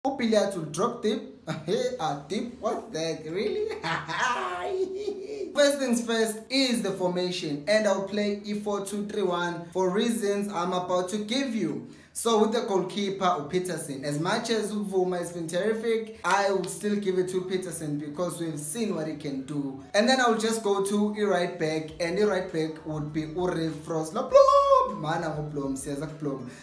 Billiards will drop deep. Deep? What's that? Really? First things first is the formation, and I'll play E4-2-3-1 for reasons I'm about to give you. So with the goalkeeper, Peterson, as much as Uvuma has been terrific, I will still give it to Peterson because we've seen what he can do. And then I'll just go to a right back, and the right back would be Uriv Frosla.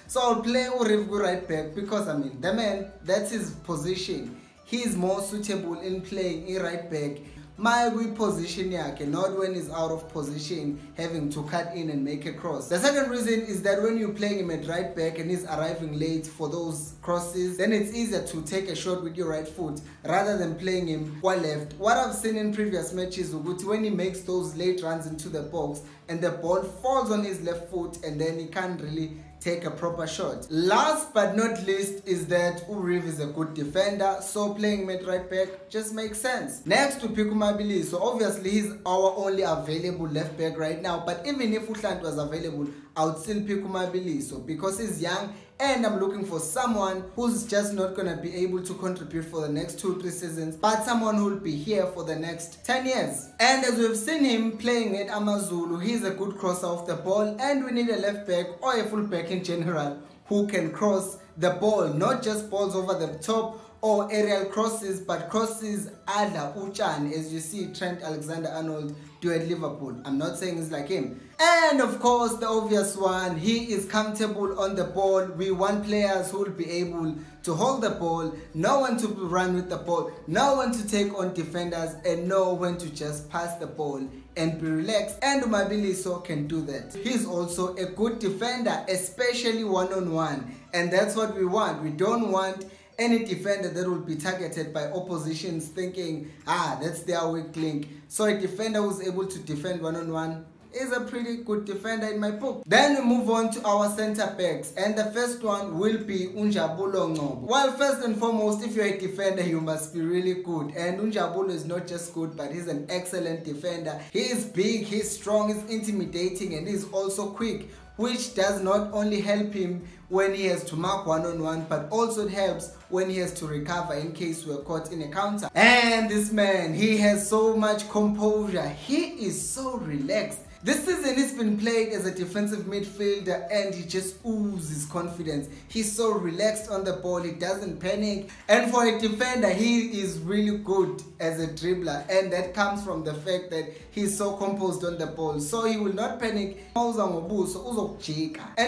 So I'll play Uriv right back because, I mean, the man, that's his position. He's more suitable in playing a right back. My position yake, not when he's out of position, having to cut in and make a cross. The second reason is that when you're playing him at right back and he's arriving late for those crosses, then it's easier to take a shot with your right foot rather than playing him while left. What I've seen in previous matches, when he makes those late runs into the box and the ball falls on his left foot and then he can't really take a proper shot. Last but not least is that Uriv is a good defender, so playing him at right back just makes sense. Next to Pikumabili, so obviously he's our only available left back right now, but even if Utland was available, I would still pick Pikumabili, so because he's young and I'm looking for someone who's just not going to be able to contribute for the next 2-3 seasons, but someone who will be here for the next 10 years. And as we've seen him playing at Amazulu, he's a good crosser of the ball, and we need a left back or a full back in general who can cross the ball, not just balls over the top or aerial crosses, but crosses Adla Uchan, as you see Trent Alexander-Arnold do at Liverpool. I'm not saying it's like him. And of course, the obvious one, he is comfortable on the ball. We want players who will be able to hold the ball, know when to run with the ball, know when to take on defenders, and know when to just pass the ball and be relaxed. And Umabiliso can do that. He's also a good defender, especially one-on-one. And that's what we want. We don't want any defender that will be targeted by oppositions thinking, that's their weak link. So a defender who's able to defend one-on-one is a pretty good defender in my book. Then we move on to our center backs, and the first one will be Unjabulo Ngobo. Well, first and foremost, if you're a defender, you must be really good, and Unjabulo is not just good, but he's an excellent defender. He is big, he's strong, he's intimidating, and he's also quick, which does not only help him when he has to mark one-on-one, but also it helps when he has to recover in case we're caught in a counter. And this man, he has so much composure. He is so relaxed. This season he's been played as a defensive midfielder and he just oozes confidence. He's so relaxed on the ball, he doesn't panic. And for a defender, he is really good as a dribbler, and that comes from the fact that he's so composed on the ball. So he will not panic. And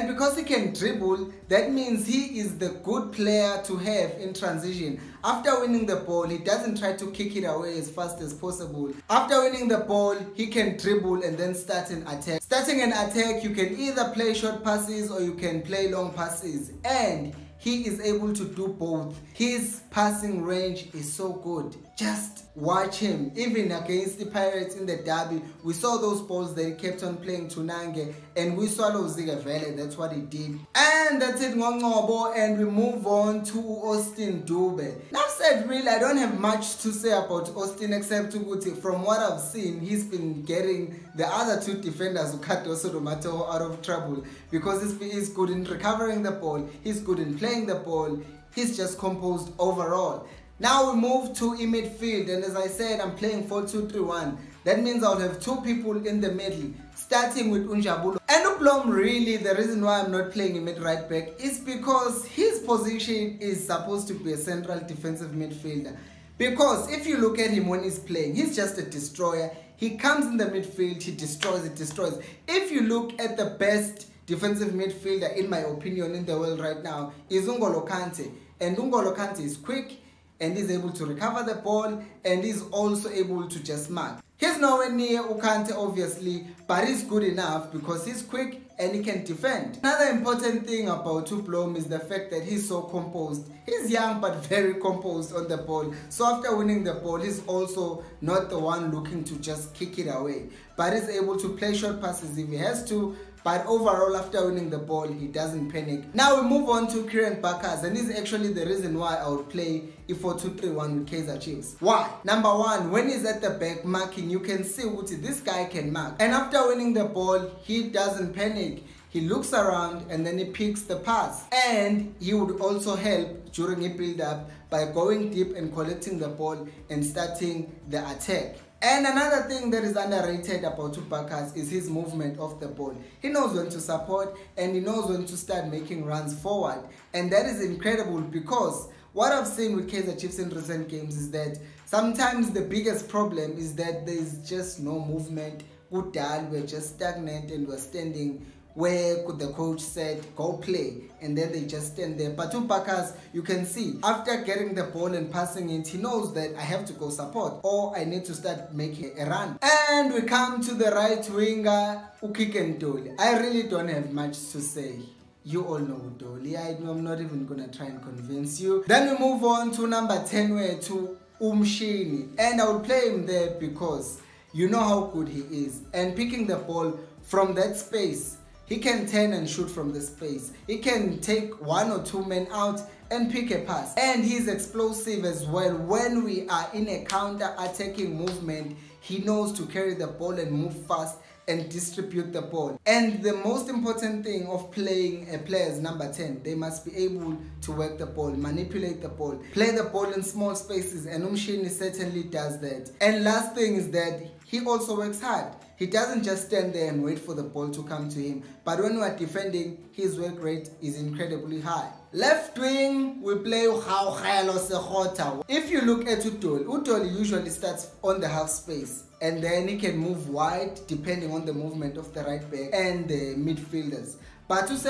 because he can dribble, that means he is the good player to have in transition. After winning the ball, he doesn't try to kick it away as fast as possible. After winning the ball, he can dribble and then start an attack. Starting an attack, you can either play short passes or you can play long passes. And he is able to do both. His passing range is so good. Just watch him. Even against the Pirates in the derby, we saw those balls that he kept on playing to Nange, and we swallowed Ziga Valley. That's what he did. And that's it, Ngongobo, and we move on to Austin Dube. Now said, really, I don't have much to say about Austin except to from what I've seen, he's been getting the other two defenders, Ukato Domato, out of trouble because he's good in recovering the ball, he's good in playing the ball, he's just composed overall. Now we move to midfield, and as I said, I'm playing 4-2-3-1. That means I'll have two people in the middle, starting with Unjabulo. And Ublom, really, the reason why I'm not playing him at right back is because his position is supposed to be a central defensive midfielder. Because if you look at him when he's playing, he's just a destroyer. He comes in the midfield, he destroys, it destroys. If you look at the best defensive midfielder, in my opinion, in the world right now, is N'Golo Kante. And N'Golo Kante is quick, and he's able to recover the ball, and he's also able to just mark. He's nowhere near Ukante, obviously, but he's good enough because he's quick and he can defend. Another important thing about Ublom is the fact that he's so composed. He's young but very composed on the ball. So after winning the ball, he's also not the one looking to just kick it away, but he's able to play short passes if he has to. But overall, after winning the ball, he doesn't panic. Now we move on to Kieran Bakas, and this is actually the reason why I would play E4-2-3-1 with Kaizer Chiefs. Why? Number one, when he's at the back marking, you can see what this guy can mark. And after winning the ball, he doesn't panic. He looks around and then he picks the pass. And he would also help during a build-up by going deep and collecting the ball and starting the attack. And another thing that is underrated about Tupakas is his movement of the ball. He knows when to support and he knows when to start making runs forward. And that is incredible because what I've seen with Kaizer Chiefs in recent games is that sometimes the biggest problem is that there is just no movement. We're just stagnant and we're standing where the coach said go play, and then they just stand there. But Tupakas, you can see after getting the ball and passing it, he knows that I have to go support or I need to start making a run. And we come to the right winger, Ukikentoli. I really don't have much to say. You all know Dolly. I'm not even gonna try and convince you. Then we move on to number 10, where to Umshini, and I will play him there because you know how good he is. And picking the ball from that space, he can turn and shoot from the space. He can take 1 or 2 men out and pick a pass. And he's explosive as well. When we are in a counter-attacking movement, he knows to carry the ball and move fast and distribute the ball. And the most important thing of playing a player as number 10, they must be able to work the ball, manipulate the ball, play the ball in small spaces, and Umshini certainly does that. And last thing is that he also works hard. He doesn't just stand there and wait for the ball to come to him. But when we are defending, his work rate is incredibly high. Left wing, we play Kaizer Chiefs. If you look at Utoli usually starts on the half space. And then he can move wide depending on the movement of the right back and the midfielders. But Chiefs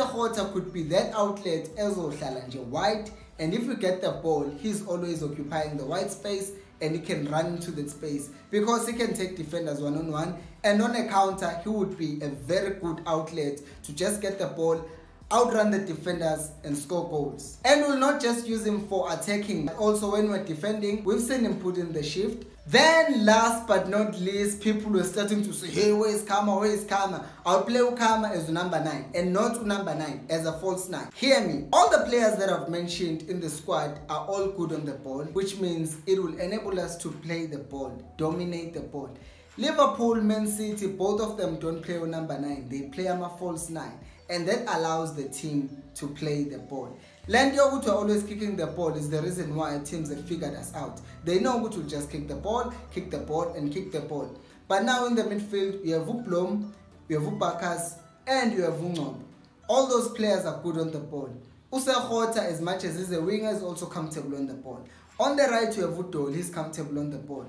could be that outlet as wide. And if you get the ball, he's always occupying the wide space and he can run into that space because he can take defenders one-on-one. And on a counter, he would be a very good outlet to just get the ball, outrun the defenders and score goals. And we'll not just use him for attacking, but also when we're defending, we've seen him put in the shift. Then last but not least, people were starting to say, hey, where is Kama, where is Kama? I'll play Kama as number 9 and not number 9 as a false 9. Hear me, all the players that I've mentioned in the squad are all good on the ball, which means it will enable us to play the ball, dominate the ball. Liverpool, Man City, both of them don't play on number 9, they play on a false 9. And that allows the team to play the ball. Landio, who are always kicking the ball, is the reason why teams have figured us out. They know who to just kick the ball, and kick the ball. But now in the midfield, you have Uplom, you have Ubakas, and you have Ungob. All those players are good on the ball. Usakhota, as much as he's a winger, is also comfortable on the ball. On the right, you have Udol, he's comfortable on the ball.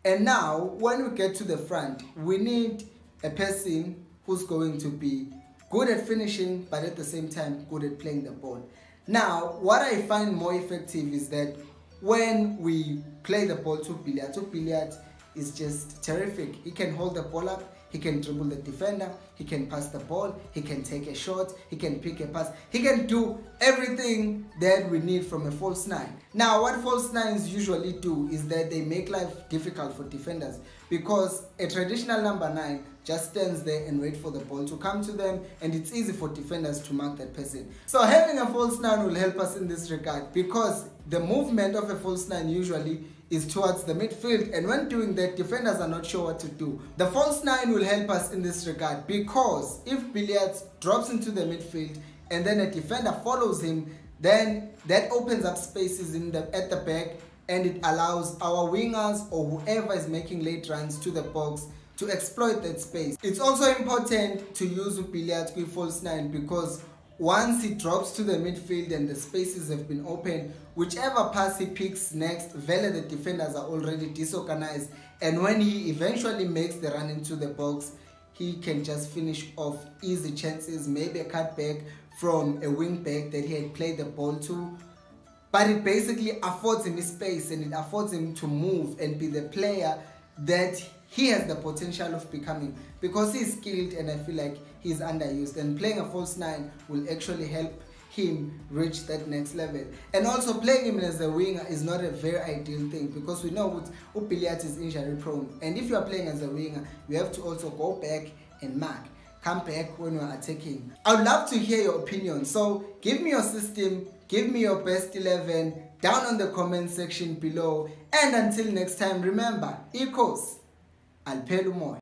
And now, when we get to the front, we need a person who's going to be good at finishing, but at the same time, good at playing the ball. Now, what I find more effective is that when we play the ball to Billiard is just terrific. He can hold the ball up, he can dribble the defender, he can pass the ball, he can take a shot, he can pick a pass, he can do everything that we need from a false 9. Now, what false 9s usually do is that they make life difficult for defenders because a traditional number 9 just stands there and wait for the ball to come to them, and it's easy for defenders to mark that person. So having a false 9 will help us in this regard because the movement of a false 9 usually is towards the midfield, and when doing that, defenders are not sure what to do. The false 9 will help us in this regard because if Billiards drops into the midfield and then a defender follows him, then that opens up spaces at the back, and it allows our wingers or whoever is making late runs to the box to exploit that space. It's also important to use Billiards with false 9 because once he drops to the midfield and the spaces have been opened, whichever pass he picks next, the defenders are already disorganized, and when he eventually makes the run into the box, he can just finish off easy chances, maybe a cutback from a wing back that he had played the ball to. But it basically affords him space and it affords him to move and be the player that he has the potential of becoming because he's skilled, and I feel like he's underused, and playing a false 9 will actually help him reach that next level. And also playing him as a winger is not a very ideal thing because we know Billiards is injury prone, and if you are playing as a winger, you have to also go back and mark. Come back when you're attacking. I would love to hear your opinion, so give me your system, give me your best 11 down on the comment section below, and until next time, remember, equals Alpelu Moy.